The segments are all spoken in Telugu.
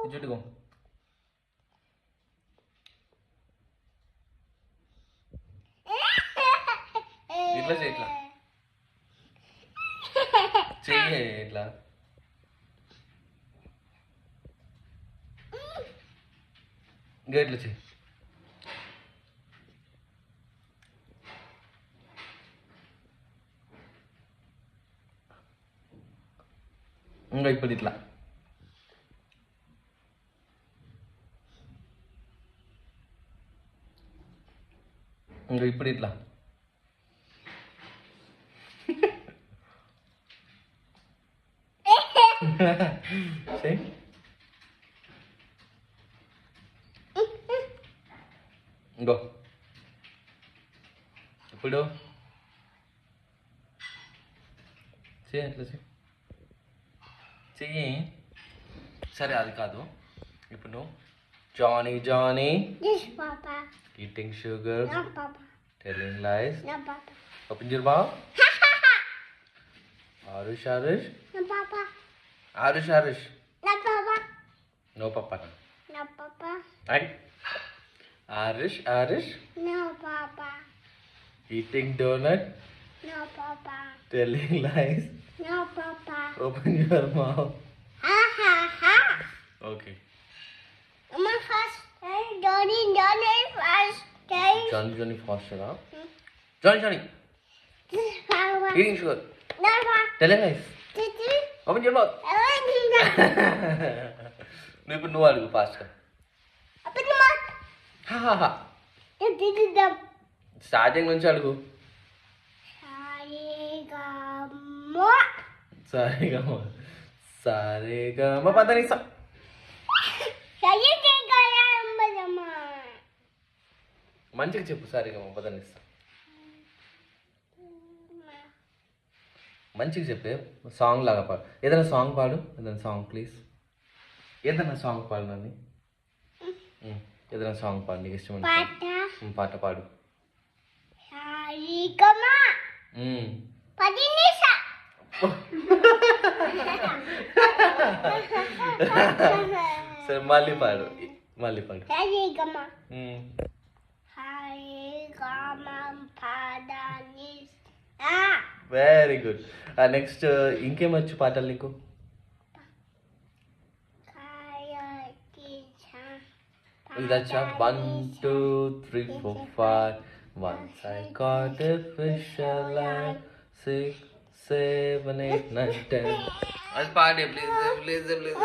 ఇచ్చుకో. ఇట్లా చేయి, ఇట్లా చెయ్యి, ఇట్లా ఇంకా ఇట్లా చెయ్యి. ఇంకా ఇప్పుడు ఇట్లా ఇంకా ఇప్పుడు ఇట్లా చెయ్యి. ఇంకో ఇప్పుడు చెయ్యి, అట్లా చెయ్యి చెయ్యి. సరే అది కాదు, ఇప్పుడు నువ్వు Johnny Johnny eating sugar telling lies open your mouth. Aarush Aarush Aarush Aarush no papa Aarush Aarush eating donut telling lies open your mouth. Okay Johnny faster. Johnny eating sugar telling lies open your mouth. నువ్వు ఇప్పుడు నువ్వు అడుగు ఫాస్ట్గా. స్టార్టింగ్ నుంచి అడుగు. సారేగమ సారేగమ పదనిసా. మంచిగా చెప్పు, సారేగమ పదనిసా. మంచిగా చెప్పే, సాంగ్ లాగా పాడు. ఏదైనా సాంగ్ పాడు, ఏదైనా సాంగ్ ప్లీజ్. ఏదైనా సాంగ్ పాడు నన్ను. ఏదైనా సాంగ్ పాడు, నీకు ఇష్టమైన పాట పాడు. సరే మళ్ళీ పాడు, మళ్ళీ పాడు. Very good. నెక్స్ట్ ఇంకేమొచ్చు పాటలు నీకు? ఇదచ్చా 1 2 3 4 5 Once I caught a fish alive 6 7 8 9 10. అది పాడే ప్లీజ్ ప్లీజ్ ప్లీజ్.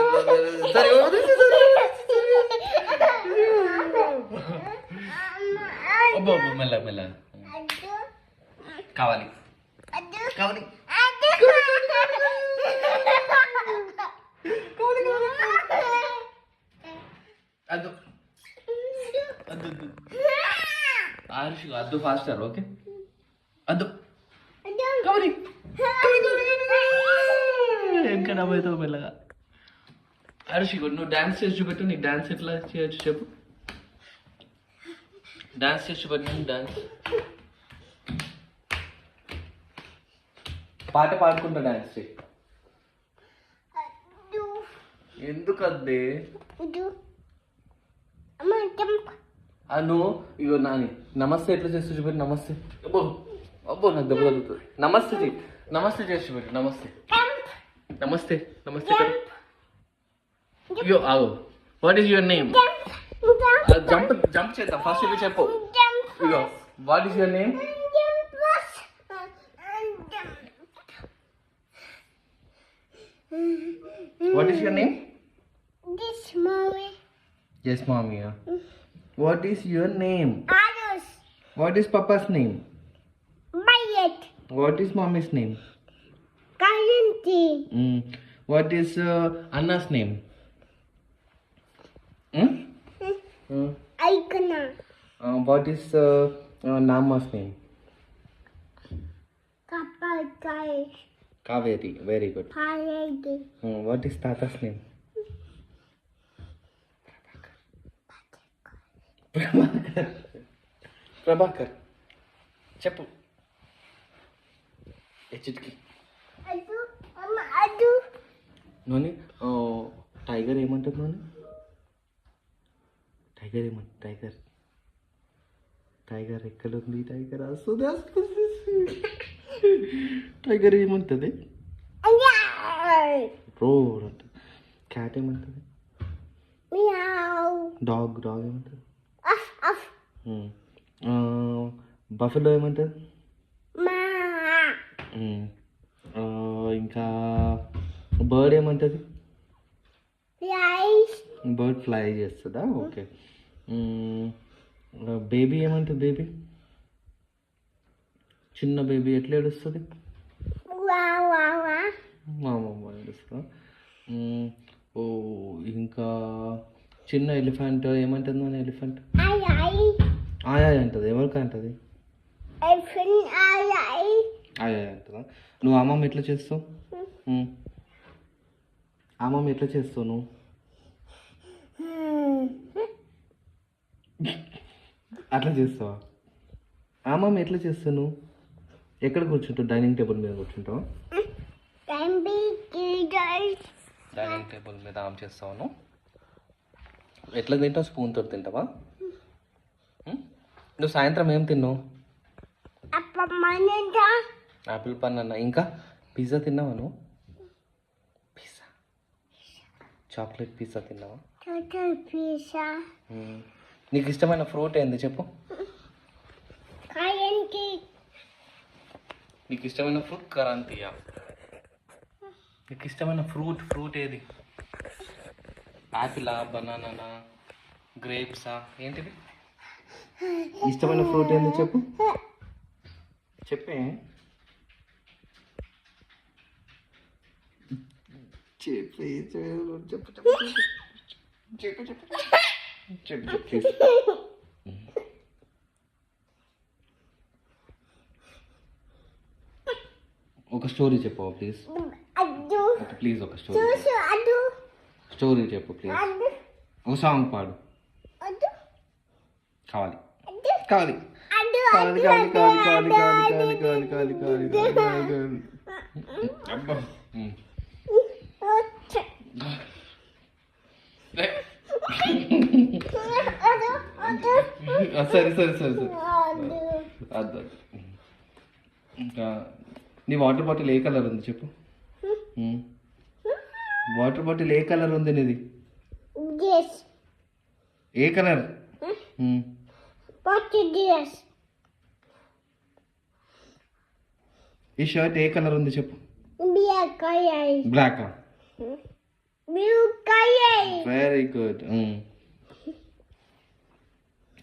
సరే అబ్బో మెల్ల మెల్ల. కావాలి కావాలి అద్దు అద్దు ఆరుష్ అద్దు ఫాస్టర్. ఓకే అద్దు కావాలి ఇంకా డబ్బైతావు మెల్లగా. ఆరుష్ నువ్వు డాన్స్ చేసి చూపెట్టు, నీకు డాన్స్ ఎట్లా చేయొచ్చు చెప్పు. డాన్స్ చేసి చూపెట్టు. డాన్స్ పాట పాడుకుంటా డాన్స్ చేయి. ఎందుకు అద్దే నువ్వు ఇగో నాని నమస్తే ఎట్లా చేస్తూ చూపెట్టు. నమస్తే అబ్బో అబ్బో నాకు దెబ్బ తగ్గుతుంది. నమస్తే చెయ్యి, నమస్తే చేసి చూపెట్టు. నమస్తే నమస్తే నమస్తే అయ్యో ఆగు. What is your name? Jump jump చేద్దాం. ఫస్ట్ ఇవి చెప్పు. ఇగో what is your name? What is your name? This mommy. Yes, mommy. What is your name? Arush. What is Papa's name? Bayet. What is mommy's name? Karanti. What is Anna's name? Aikana. What is Nama's name? Kapakai. Kaveri. Very good. Parade. What is Tata's name? Prabhakar. చెప్పు. చిట్కి Adu. Mama adu. నోని టైగర్ ఏమంటుంది నోని? టైగర్ ఏమంట టైగర్ టైగర్ ఎక్కడుంది టైగర్ వస్తుంది వస్తుంది టైగర్ ఏమంటుంది రోర్ అంట క్యాట్ ఏమంటుంది Meow. డాగ్ ఏమంటుంది Uff, uff. బఫెలో ఏమంటుంది Ma. ఇంకా బర్డ్ ఏమంటుంది Rice. బర్డ్ ఫ్లై చేస్తుందా ఓకే బేబీ ఏమంటుంది బేబీ చిన్న బేబీ ఎట్లా ఏడుస్తుంది Wow, wow, wow. మా అమ్మమ్మ ఏడుస్తుందా ఓ ఇంకా చిన్న ఎలిఫెంట్ ఏమంటుంది మన ఎలిఫెంట్ Ay, ay. ఆయా అంటుంది ఎవరికి అంటుంది Elephant, ay, ay. ఆయా అంటుందా నువ్వు అమ్మమ్మ ఎట్లా చేస్తావు అమ్మమ్మ ఎట్లా చేస్తావు నువ్వు అట్లా చేస్తావా అమ్మమ్మ ఎట్లా చేస్తావు నువ్వు ఎక్కడ కూర్చుంటావు డైనింగ్ టేబుల్ మీద కూర్చుంటావా Can be giggles. Dining table మీద ఆమ్ చేస్తావు ఎట్లా తింటావు స్పూన్తో తింటావా నువ్వు సాయంత్రం ఏం తిన్నావు Apa mana యాపిల్ పన్ అన్న ఇంకా పిజ్జా తిన్నావా నువ్వు పిజ్జా చాక్లెట్ పిజ్జా తిన్నావా Total pizza. నీకు ఇష్టమైన ఫ్రూట్ ఏంది చెప్పు Cayenne cake. నీకు ఇష్టమైన ఫ్రూట్ కరాంతియా నీకు ఇష్టమైన ఫ్రూట్ ఏది యాపిలా బనానానా గ్రేప్సా ఏంటిది ఇష్టమైన ఫ్రూట్ ఏంది చెప్పు చెప్పే చెప్పు చెప్పు చెప్పు చెప్పు చెప్పు ఒక స్టోరీ చెప్పు ప్లీజ్ Adu. ప్లీజ్ ఒక స్టోరీ Susu adu. స్టోరీ చెప్పు ప్లీజ్ Adu. ఒక సాంగ్ పాడు Adu. కావాలి Adu. కావాలి Adu. కావాలి కావాలి కావాలి కావాలి కావాలి కావాలి కావాలి కావాలి కావాలి అబ్బా సరే సరే సరే సరే అద్దు ఇంకా నీ వాటర్ బాటిల్ ఏ కలర్ ఉంది చెప్పు వాటర్ బాటిల్ ఏ కలర్ ఉంది నీది Yes. ఏ కలర్ What is this? ఈ షర్ట్ ఏ కలర్ ఉంది చెప్పు Black color. Black Blue color. Very good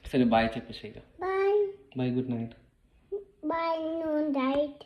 సరే బాయ్ చెప్పేసి ఇక Bye. Bye good night Bye. No night.